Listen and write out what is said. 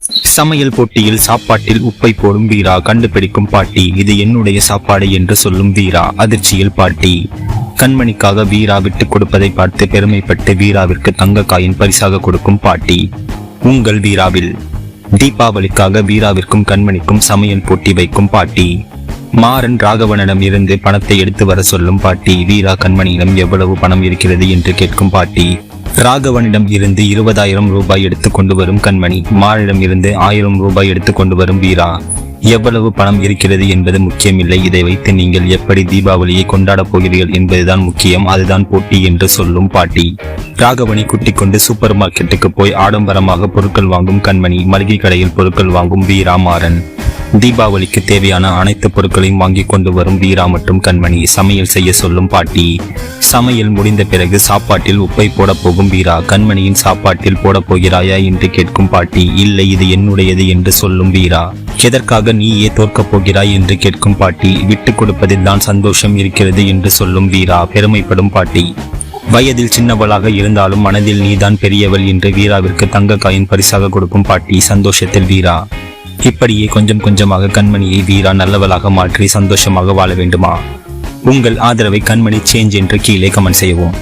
சமையல் போட்டியில் சாப்பாட்டில் உப்பை போடும் வீரா, கண்டுபிடிக்கும் பாட்டி இது என்னுடைய சாப்பாடு என்று சொல்லும் வீரா, அதிர்ச்சியில் பாட்டி. கண்மணிக்காக வீரா விட்டு கொடுப்பதை பார்த்து பெருமைப்பட்டு வீராவிற்கு தங்க காயின் பரிசாக கொடுக்கும் பாட்டி. உங்கள் வீராவில் தீபாவளிக்காக வீராவிற்கும் கண்மணிக்கும் சமையல் போட்டி வைக்கும் பாட்டி. மாறன் ராகவனிடம் இருந்து பணத்தை எடுத்து வர சொல்லும் பாட்டி. வீரா கண்மணியிடம் எவ்வளவு பணம் இருக்கிறது என்று கேட்கும் பாட்டி. ராகவனிடம் இருந்து 20,000 ரூபாய் எடுத்து கொண்டு வரும் கண்மணி. மாறனிடம் இருந்து 1000 ரூபாய் எடுத்து கொண்டு வரும் வீரா. எவ்வளவு பணம் இருக்கிறது என்பது முக்கியமில்லை, இதை வைத்து நீங்கள் எப்படி தீபாவளியை கொண்டாடப் போகிறீர்கள் என்பதுதான் முக்கியம், அதுதான் போட்டி என்று சொல்லும் பாட்டி. ராகவனை கூட்டிக் கொண்டு சூப்பர் மார்க்கெட்டுக்கு போய் ஆடம்பரமாக பொருட்கள் வாங்கும் கண்மணி. மளிகை கடையில் பொருட்கள் வாங்கும் வீரா, மாறன். தீபாவளிக்கு தேவையான அனைத்து பொருட்களையும் வாங்கி கொண்டு வரும் வீரா மற்றும் கண்மணி. சமையல் செய்ய சொல்லும் பாட்டி. சமையல் முடிந்த பிறகு சாப்பாட்டில் உப்பை போட போகும் வீரா. கண்மணியின் சாப்பாட்டில் போட போகிறாயா என்று கேட்கும் பாட்டி. இல்லை, இது என்னுடையது என்று சொல்லும் வீரா. எதற்காக நீயே தோற்கப் போகிறாய் என்று கேட்கும் பாட்டி. விட்டு கொடுப்பதில் தான் சந்தோஷம் இருக்கிறது என்று சொல்லும் வீரா, பெருமைப்படும் பாட்டி. வயதில் சின்னவளாக இருந்தாலும் மனதில் நீதான் பெரியவள் என்று வீராவிற்கு தங்க காயின் பரிசாக கொடுக்கும் பாட்டி. சந்தோஷத்தில் வீரா. இப்படியே கொஞ்சம் கொஞ்சமாக கண்மணியை வீரா நல்லவளாக மாற்றி சந்தோஷமாக வாழ வேண்டுமா? உங்கள் ஆதரவை கண்மணி சேஞ்ச் என்று கீழே கமெண்ட் செய்யவும்.